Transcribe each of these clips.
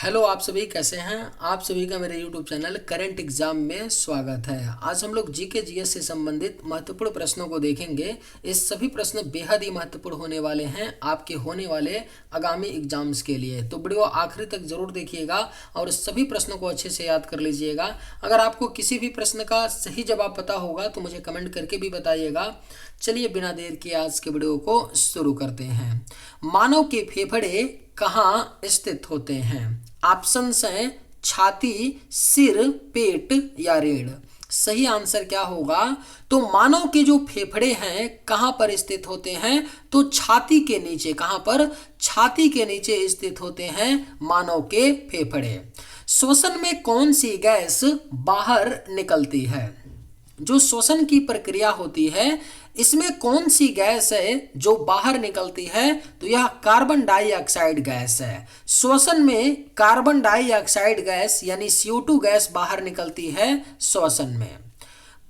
Hello, आप सभी कैसे हैं। आप सभी का मेरे YouTube चैनल करंट एग्जाम में स्वागत है। आज हम लोग जीके जीएस से संबंधित महत्वपूर्ण प्रश्नों को देखेंगे। ये सभी प्रश्न बेहद ही महत्वपूर्ण होने वाले हैं आपके होने वाले आगामी एग्जाम्स के लिए। तो वीडियो आखिरी तक जरूर देखिएगा और सभी प्रश्नों को अच्छे से याद कर लीजिएगा। अगर आपको किसी भी प्रश्न का सही जवाब पता होगा तो मुझे कमेंट करके भी बताइएगा। चलिए बिना देर के आज के वीडियो को शुरू करते हैं। मानव के फेफड़े कहाँ स्थित होते हैं? ऑप्शंस हैं छाती, सिर, पेट या रीढ़। सही आंसर क्या होगा? तो मानव के जो फेफड़े हैं कहाँ पर स्थित होते हैं? तो छाती के नीचे। कहाँ पर? छाती के नीचे स्थित होते हैं मानव के फेफड़े। श्वसन में कौन सी गैस बाहर निकलती है? जो श्वसन की प्रक्रिया होती है इसमें कौन सी गैस है जो बाहर निकलती है? तो यह कार्बन डाइऑक्साइड गैस है। श्वसन में कार्बन डाइऑक्साइड गैस यानी CO2 गैस बाहर निकलती है श्वसन में।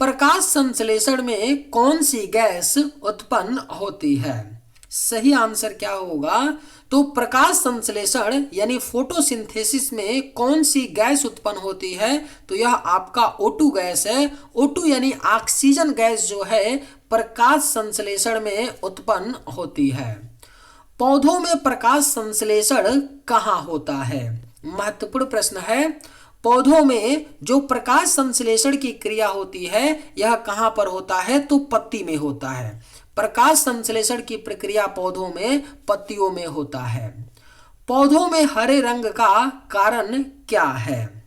प्रकाश संश्लेषण में कौन सी गैस उत्पन्न होती है? सही आंसर क्या होगा? तो प्रकाश संश्लेषण यानी फोटोसिंथेसिस में कौन सी गैस उत्पन्न होती है? तो यह आपका O2 गैस है। O2 यानी ऑक्सीजन गैस जो है प्रकाश संश्लेषण में उत्पन्न होती है। पौधों में प्रकाश संश्लेषण कहाँ होता है? महत्वपूर्ण प्रश्न है। पौधों में जो प्रकाश संश्लेषण की क्रिया होती है यह कहाँ पर होता है? तो पत्ती में होता है। प्रकाश संश्लेषण की प्रक्रिया पौधों में पत्तियों में होता है। पौधों में हरे रंग का कारण क्या है?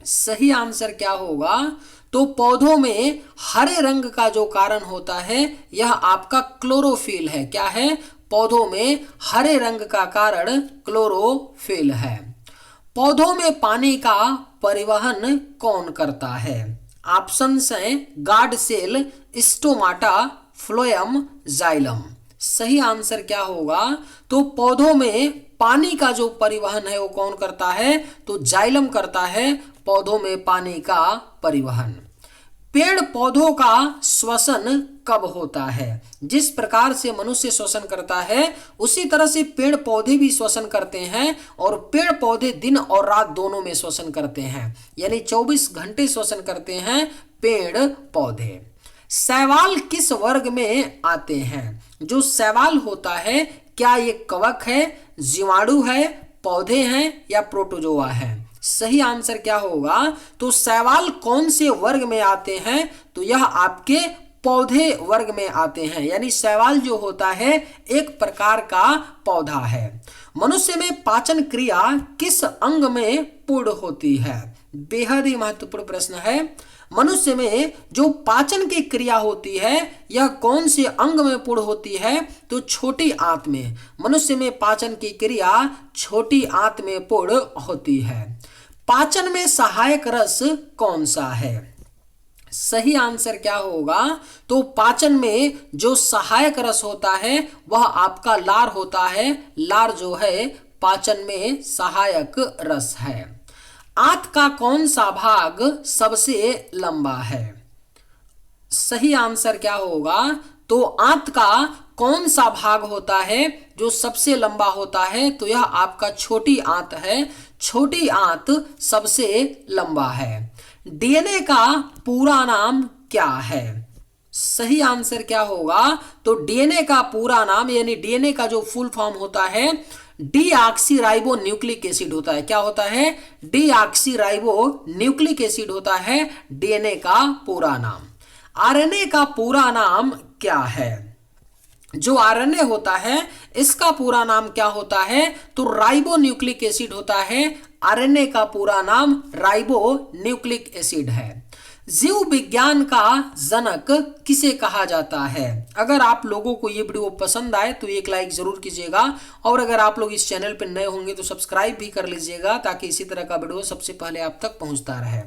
सही आंसर क्या होगा? तो पौधों में हरे रंग का जो कारण होता है यह आपका क्लोरोफिल है। क्या है? पौधों में हरे रंग का कारण क्लोरोफिल है। पौधों में पानी का परिवहन कौन करता है? ऑप्शंस हैं guard cell, stomata, phloem, xylem. सही आंसर क्या होगा? तो पौधों में पानी का जो परिवहन है वो कौन करता है? तो जाइलम करता है पौधों में पानी का परिवहन। पेड़ पौधों का श्वसन कब होता है? जिस प्रकार से मनुष्य श्वसन करता है उसी तरह से पेड़ पौधे भी श्वसन करते हैं और पेड़ पौधे दिन और रात दोनों में श्वसन करते हैं, यानी 24 घंटे श्वसन करते हैं पेड़ पौधे। शैवाल किस वर्ग में आते हैं? जो शैवाल होता है क्या ये कवक है, जीवाणु है, पौधे हैं या प्रोटोजोआ है? सही आंसर क्या होगा? तो शैवाल कौन से वर्ग में आते हैं? तो यह आपके पौधे वर्ग में आते हैं, यानी शैवाल जो होता है एक प्रकार का पौधा है। मनुष्य में पाचन क्रिया किस अंग में पूर्ण होती है? बेहद ही महत्वपूर्ण प्रश्न है। मनुष्य में जो पाचन की क्रिया होती है यह कौन से अंग में पूर्ण होती है? तो छोटी आंत में। मनुष्य में पाचन की क्रिया छोटी आंत में पूर्ण होती है। पाचन में सहायक रस कौन सा है? सही आंसर क्या होगा? तो पाचन में जो सहायक रस होता है वह आपका लार होता है। लार जो है पाचन में सहायक रस है। आंत का कौन सा भाग सबसे लंबा है? सही आंसर क्या होगा? तो आंत का कौन सा भाग होता है जो सबसे लंबा होता है? तो यह आपका छोटी आंत है। छोटी आंत सबसे लंबा है। डीएनए का पूरा नाम क्या है? सही आंसर क्या होगा? तो डीएनए का पूरा नाम यानी डीएनए का जो फुल फॉर्म होता है डीऑक्सीराइबो न्यूक्लिक एसिड होता है। क्या होता है? डीऑक्सीराइबो न्यूक्लिक एसिड होता है डीएनए का पूरा नाम। आरएनए का पूरा नाम क्या है? जो आरएनए होता है इसका पूरा नाम क्या होता है? तो राइबो न्यूक्लिक एसिड होता है। आरएनए का पूरा नाम राइबो न्यूक्लिक एसिड है। जीव विज्ञान का जनक किसे कहा जाता है? अगर आप लोगों को ये वीडियो पसंद आए तो एक लाइक जरूर कीजिएगा और अगर आप लोग इस चैनल पर नए होंगे तो सब्सक्राइब भी कर लीजिएगा ताकि इसी तरह का वीडियो सबसे पहले आप तक पहुंचता रहे।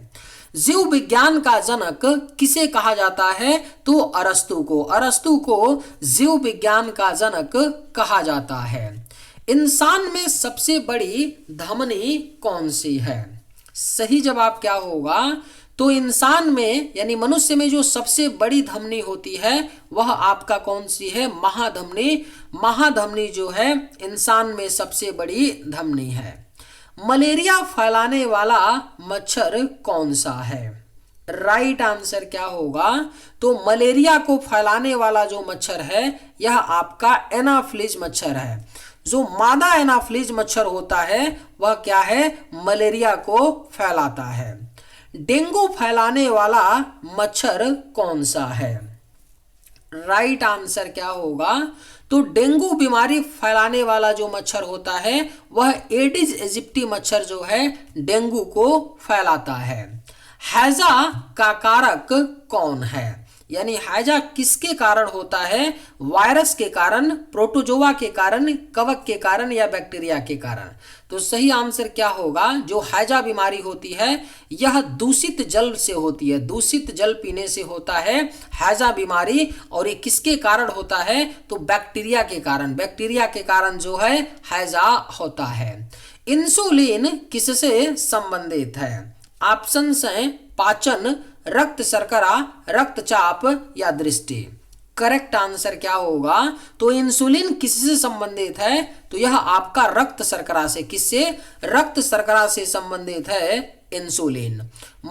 जीव विज्ञान का जनक किसे कहा जाता है? तो अरस्तु को। अरस्तु को जीव विज्ञान का जनक कहा जाता है। इंसान में सबसे बड़ी धमनी कौन सी है? सही जवाब क्या होगा? तो इंसान में यानी मनुष्य में जो सबसे बड़ी धमनी होती है वह आपका कौन सी है? महाधमनी। महाधमनी जो है इंसान में सबसे बड़ी धमनी है। मलेरिया फैलाने वाला मच्छर कौन सा है? राइट आंसर क्या होगा? तो मलेरिया को फैलाने वाला जो मच्छर है यह आपका एनाफ्लिज मच्छर है। जो मादा एनाफ्लिज मच्छर होता है वह क्या है? मलेरिया को फैलाता है। डेंगू फैलाने वाला मच्छर कौन सा है? राइट आंसर क्या होगा? तो डेंगू बीमारी फैलाने वाला जो मच्छर होता है वह एडिस इजिप्टी मच्छर जो है डेंगू को फैलाता है। हैजा का कारक कौन है? यानी हैजा किसके कारण होता है? वायरस के कारण, प्रोटोजोआ के कारण, कवक के कारण या बैक्टीरिया के कारण? तो सही आंसर क्या होगा? जो हैजा बीमारी होती है यह दूषित जल से होती है, दूषित जल पीने से होता है हैजा बीमारी। और ये किसके कारण होता है? तो बैक्टीरिया के कारण, बैक्टीरिया के कारण जो है हैजा होता है। इंसुलिन किससे संबंधित है? ऑप्शंस हैं पाचन, रक्त शर्करा, रक्तचाप या दृष्टि। करेक्ट आंसर क्या होगा? तो इंसुलिन किससे संबंधित है? तो यह आपका रक्त शर्करा से। किससे? रक्त शर्करा से संबंधित है इंसुलिन।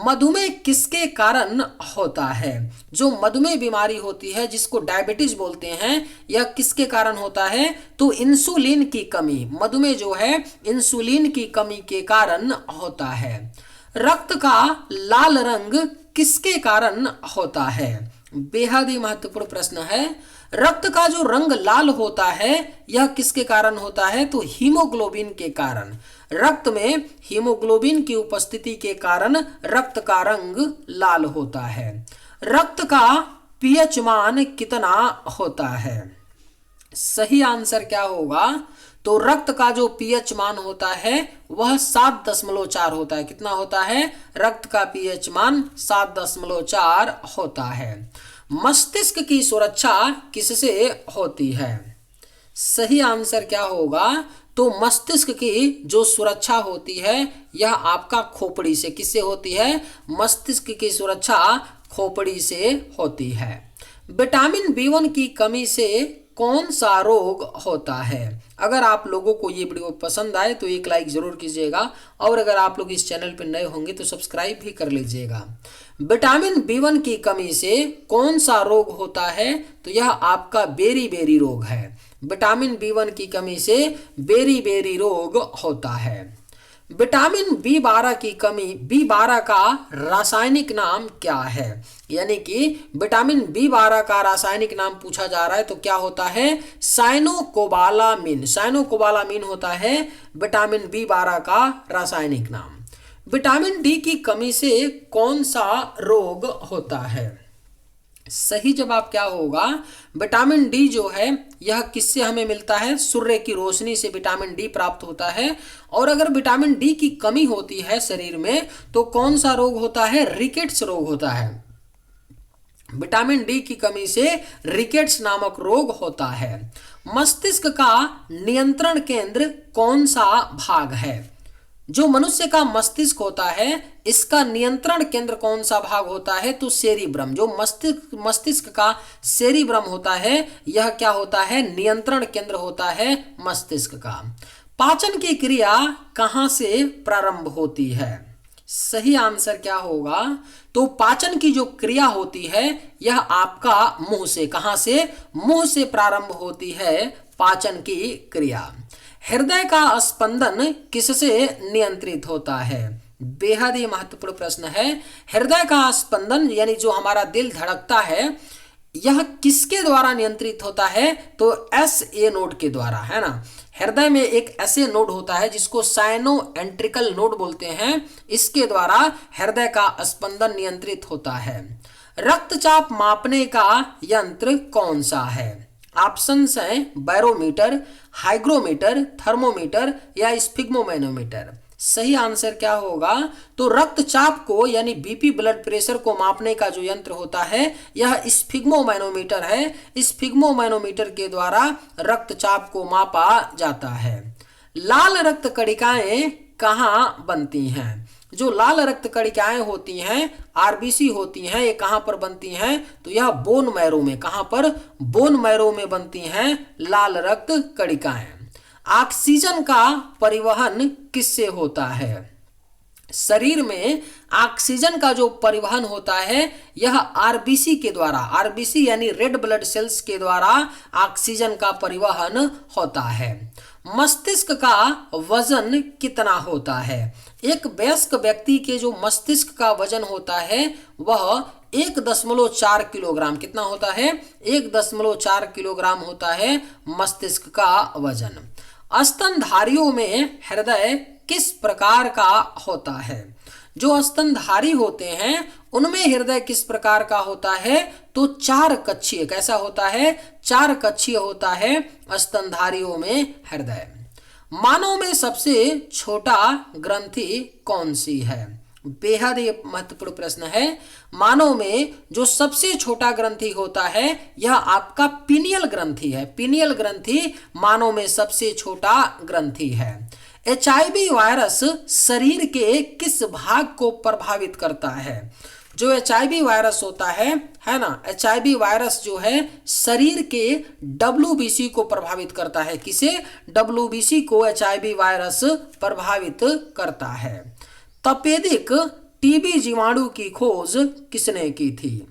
मधुमेह किसके कारण होता है? जो मधुमेह बीमारी होती है जिसको डायबिटीज बोलते हैं, यह किसके कारण होता है? तो इंसुलिन की कमी, मधुमेह जो है इंसुलिन की कमी के कारण होता है। रक्त का लाल रंग किसके कारण होता है? बेहद ही महत्वपूर्ण प्रश्न है। रक्त का जो रंग लाल होता है यह किसके कारण होता है? तो हीमोग्लोबिन के कारण। रक्त में हीमोग्लोबिन की उपस्थिति के कारण रक्त का रंग लाल होता है। रक्त का पीएच मान कितना होता है? सही आंसर क्या होगा? तो रक्त का जो पीएच मान होता है वह 7.4 होता है। कितना होता है? रक्त का पीएच मान 7.4 होता है। मस्तिष्क की सुरक्षा किससे होती है? सही आंसर क्या होगा? तो मस्तिष्क की जो सुरक्षा होती है यह आपका खोपड़ी से। किससे होती है? मस्तिष्क की सुरक्षा खोपड़ी से होती है। विटामिन बी1 की कमी से कौन सा रोग होता है? अगर आप लोगों को ये वीडियो पसंद आए तो एक लाइक जरूर कीजिएगा, और अगर आप लोग इस चैनल पर नए होंगे तो सब्सक्राइब भी कर लीजिएगा। विटामिन बी1 की कमी से कौन सा रोग होता है? तो यह आपका बेरी रोग है। विटामिन बी1 की कमी से बेरी रोग होता है। विटामिन बी12 की कमी, बी12 का रासायनिक नाम क्या है? यानी कि विटामिन बी12 का रासायनिक नाम पूछा जा रहा है तो क्या होता है? साइनोकोबालामिन। साइनोकोबालामिन होता है विटामिन बी12 का रासायनिक नाम। विटामिन डी की कमी से कौन सा रोग होता है? सही जवाब क्या होगा? विटामिन डी जो है यह किससे हमें मिलता है? सूर्य की रोशनी से विटामिन डी प्राप्त होता है। और अगर विटामिन डी की कमी होती है शरीर में तो कौन सा रोग होता है? रिकेट्स रोग होता है। विटामिन डी की कमी से रिकेट्स नामक रोग होता है। मस्तिष्क का नियंत्रण केंद्र कौन सा भाग है? जो मनुष्य का मस्तिष्क होता है इसका नियंत्रण केंद्र कौन सा भाग होता है? तो सेरिब्रम। जो मस्तिष्क का सेरिब्रम होता है यह क्या होता है? नियंत्रण केंद्र होता है मस्तिष्क का। पाचन की क्रिया कहां से प्रारंभ होती है? सही आंसर क्या होगा? तो पाचन की जो क्रिया होती है यह आपका मुंह से। कहां से? मुंह से प्रारंभ होती है पाचन की क्रिया। हृदय का स्पंदन किससे नियंत्रित होता है? बेहद ही महत्वपूर्ण प्रश्न है। हृदय का स्पंदन यानी जो हमारा दिल धड़कता है यह किसके द्वारा नियंत्रित होता है? तो SA नोड के द्वारा, है ना। हृदय में एक ऐसे नोड होता है जिसको साइनो एंट्रिकल नोड बोलते हैं, इसके द्वारा हृदय का स्पंदन नियंत्रित होता है। रक्तचाप मापने का यंत्र कौन सा है? ऑप्शंस हैं बैरोमीटर, हाइग्रोमीटर, थर्मोमीटर या स्फिग्मोमैनोमीटर। सही आंसर क्या होगा? तो रक्तचाप को यानी बीपी ब्लड प्रेशर को मापने का जो यंत्र होता है यह स्फिग्मोमैनोमीटर है। स्फिग्मोमैनोमीटर के द्वारा रक्तचाप को मापा जाता है। लाल रक्त कणिकाएं कहाँ बनती हैं? जो लाल रक्त कणिकाएं होती हैं RBC होती हैं, ये कहां पर बनती हैं? तो यह बोन मैरो में। कहां पर? बोन मैरो में बनती हैं लाल रक्त कणिकाएं। ऑक्सीजन का परिवहन किससे होता है? शरीर में ऑक्सीजन का जो परिवहन होता है यह आरबीसी के द्वारा, आरबीसी यानी रेड ब्लड सेल्स के द्वारा ऑक्सीजन का परिवहन होता है। मस्तिष्क का वजन कितना होता है? एक वयस्क व्यक्ति के जो मस्तिष्क का वजन होता है वह 1.4 किलोग्राम, कितना होता है? 1.4 किलोग्राम होता है मस्तिष्क का वजन। स्तनधारियों में हृदय किस प्रकार का होता है? जो स्तनधारी होते हैं उनमें हृदय किस प्रकार का होता है? तो 4 कक्षीय, कैसा होता है? 4 कक्षीय होता है स्तनधारियों में हृदय। मानव में सबसे छोटा ग्रंथि कौन सी है? बेहद ये महत्वपूर्ण प्रश्न है। मानव में जो सबसे छोटा ग्रंथि होता है यह आपका पीनियल ग्रंथि है। पीनियल ग्रंथि मानव में सबसे छोटा ग्रंथि है। एचआईवी वायरस शरीर के किस भाग को प्रभावित करता है? जो एचआईवी वायरस होता है ना, एचआईवी वायरस जो है शरीर के डब्ल्यूबीसी को प्रभावित करता है। किसे? डब्ल्यूबीसी को एचआईवी वायरस प्रभावित करता है। तपेदिक टीबी जीवाणु की खोज किसने की थी?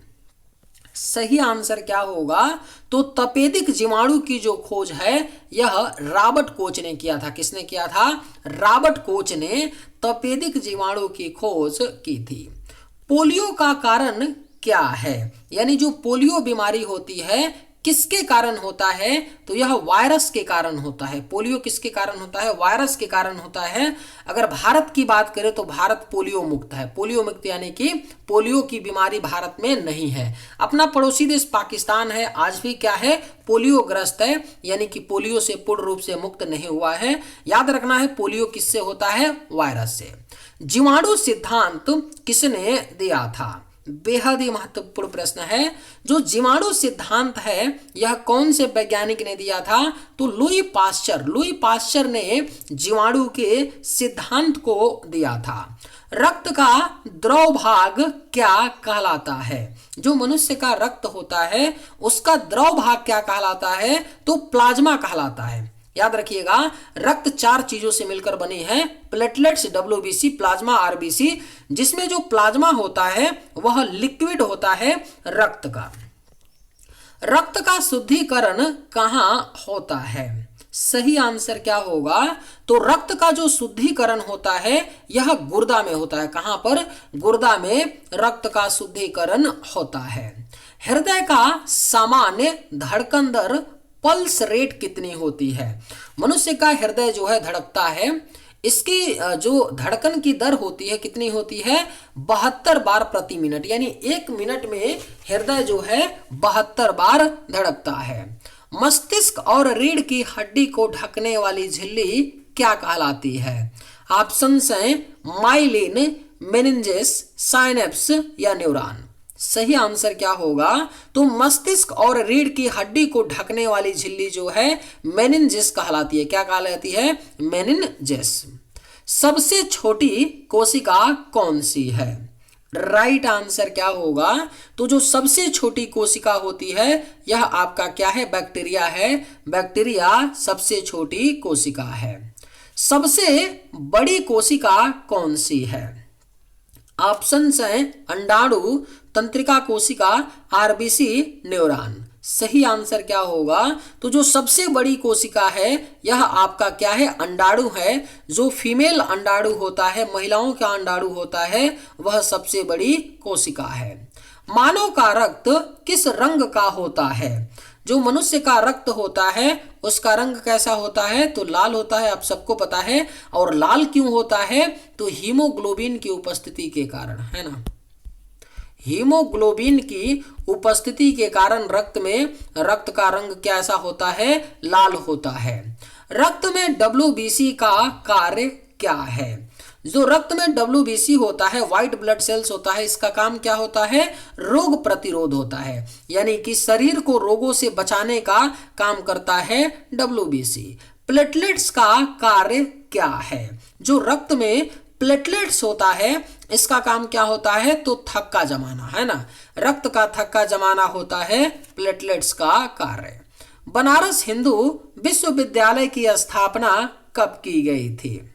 सही आंसर क्या होगा? तो तपेदिक जीवाणु की जो खोज है यह रॉबर्ट कोच ने किया था। किसने किया था? रॉबर्ट कोच ने तपेदिक जीवाणु की खोज की थी। पोलियो का कारण क्या है? यानी जो पोलियो बीमारी होती है किसके कारण होता है? तो यह वायरस के कारण होता है। पोलियो किसके कारण होता है? वायरस के कारण होता है। अगर भारत की बात करें तो भारत पोलियो मुक्त है। पोलियो मुक्त यानी कि पोलियो की बीमारी भारत में नहीं है। अपना पड़ोसी देश पाकिस्तान है, आज भी क्या है? पोलियो ग्रस्त है, यानी कि पोलियो से पूर्ण रूप से मुक्त नहीं हुआ है। याद रखना है पोलियो किससे होता है? वायरस से। जीवाणु सिद्धांत किसने दिया था? बेहद ही महत्वपूर्ण प्रश्न है। जो जीवाणु सिद्धांत है यह कौन से वैज्ञानिक ने दिया था? तो लुई पाश्चर। लुई पाश्चर ने जीवाणु के सिद्धांत को दिया था। रक्त का द्रव भाग क्या कहलाता है? जो मनुष्य का रक्त होता है उसका द्रव भाग क्या कहलाता है? तो प्लाज्मा कहलाता है। याद रखिएगा रक्त 4 चीजों से मिलकर बनी है, प्लेटलेट्स, डब्ल्यूबीसी, प्लाज्मा, आरबीसी, जिसमें जो प्लाज्मा होता है वह लिक्विड होता है रक्त का। रक्त का शुद्धिकरण कहाँ होता है? सही आंसर क्या होगा? तो रक्त का जो शुद्धिकरण होता है यह गुर्दा में होता है। कहां पर? गुर्दा में रक्त का शुद्धिकरण होता है। हृदय का सामान्य धड़कन दर, पल्स रेट कितनी होती है? मनुष्य का हृदय जो है धड़कता है, इसकी जो धड़कन की दर होती है कितनी होती है? 72 बार प्रति मिनट, यानी 1 मिनट में हृदय जो है 72 बार धड़कता है। मस्तिष्क और रीढ़ की हड्डी को ढकने वाली झिल्ली क्या कहलाती है? ऑप्शंस हैं माइलिन, मेनिंजेस, साइनेप्स या न्यूरॉन। सही आंसर क्या होगा? तो मस्तिष्क और रीढ़ की हड्डी को ढकने वाली झिल्ली जो है मेनिंजेस कहलाती है। क्या कहलाती है? मेनिंजेस। सबसे छोटी कोशिका कौन सी है? राइट आंसर क्या होगा? तो जो सबसे छोटी कोशिका होती है यह आपका क्या है? बैक्टीरिया है। बैक्टीरिया सबसे छोटी कोशिका है। सबसे बड़ी कोशिका कौन सी है? ऑप्शंस हैं अंडाणु, तंत्रिका कोशिका, आरबीसी, न्यूरॉन। सही आंसर क्या होगा? तो जो सबसे बड़ी कोशिका है यह आपका क्या है? अंडाणु है। जो फीमेल अंडाणु होता है, महिलाओं का अंडाणु होता है, वह सबसे बड़ी कोशिका है। मानव का रक्त किस रंग का होता है? जो मनुष्य का रक्त होता है उसका रंग कैसा होता है? तो लाल होता है, आप सबको पता है। और लाल क्यों होता है? तो हीमोग्लोबिन की उपस्थिति के कारण, है ना। हीमोग्लोबिन की उपस्थिति के कारण रक्त में रक्त का रंग कैसा होता है? लाल होता है। रक्त में डब्ल्यूबीसी का कार्य क्या है? जो रक्त में डब्ल्यूबीसी होता है, व्हाइट ब्लड सेल्स होता है, इसका काम क्या होता है? रोग प्रतिरोध होता है, यानी कि शरीर को रोगों से बचाने का काम करता है डब्ल्यूबीसी। प्लेटलेट्स का कार्य क्या है? जो रक्त में प्लेटलेट्स होता है इसका काम क्या होता है? तो थक्का जमाना, है ना। रक्त का थक्का जमाना होता है प्लेटलेट्स का कार्य। बनारस हिंदू विश्वविद्यालय की स्थापना कब की गई थी?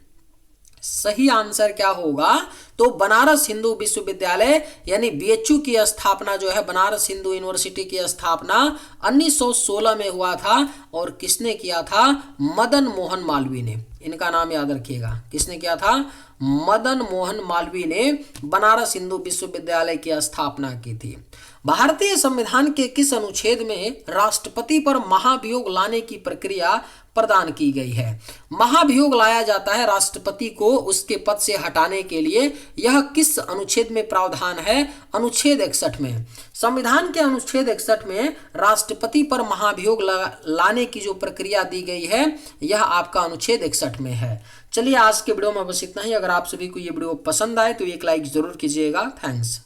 सही आंसर क्या होगा? तो बनारस हिंदू विश्वविद्यालय यानी बीएचयू की स्थापना जो है, बनारस हिंदू यूनिवर्सिटी की स्थापना 1916 में हुआ था। और किसने किया था? मदन मोहन मालवीय ने। इनका नाम याद रखिएगा, किसने किया था? मदन मोहन मालवीय ने बनारस हिंदू विश्वविद्यालय की स्थापना की थी। भारतीय संविधान के किस अनुच्छेद में राष्ट्रपति पर महाभियोग लाने की प्रक्रिया प्रदान की गई है? महाभियोग लाया जाता है राष्ट्रपति को उसके पद से हटाने के लिए। यह किस अनुच्छेद में प्रावधान है? अनुच्छेद 61 में। संविधान के अनुच्छेद 61 में राष्ट्रपति पर महाभियोग लाने की जो प्रक्रिया दी गई है, यह आपका अनुच्छेद 61 में है। चलिए आज के वीडियो में बस इतना ही। अगर आप सभी को ये वीडियो पसंद आए तो एक लाइक जरूर कीजिएगा। थैंक्स।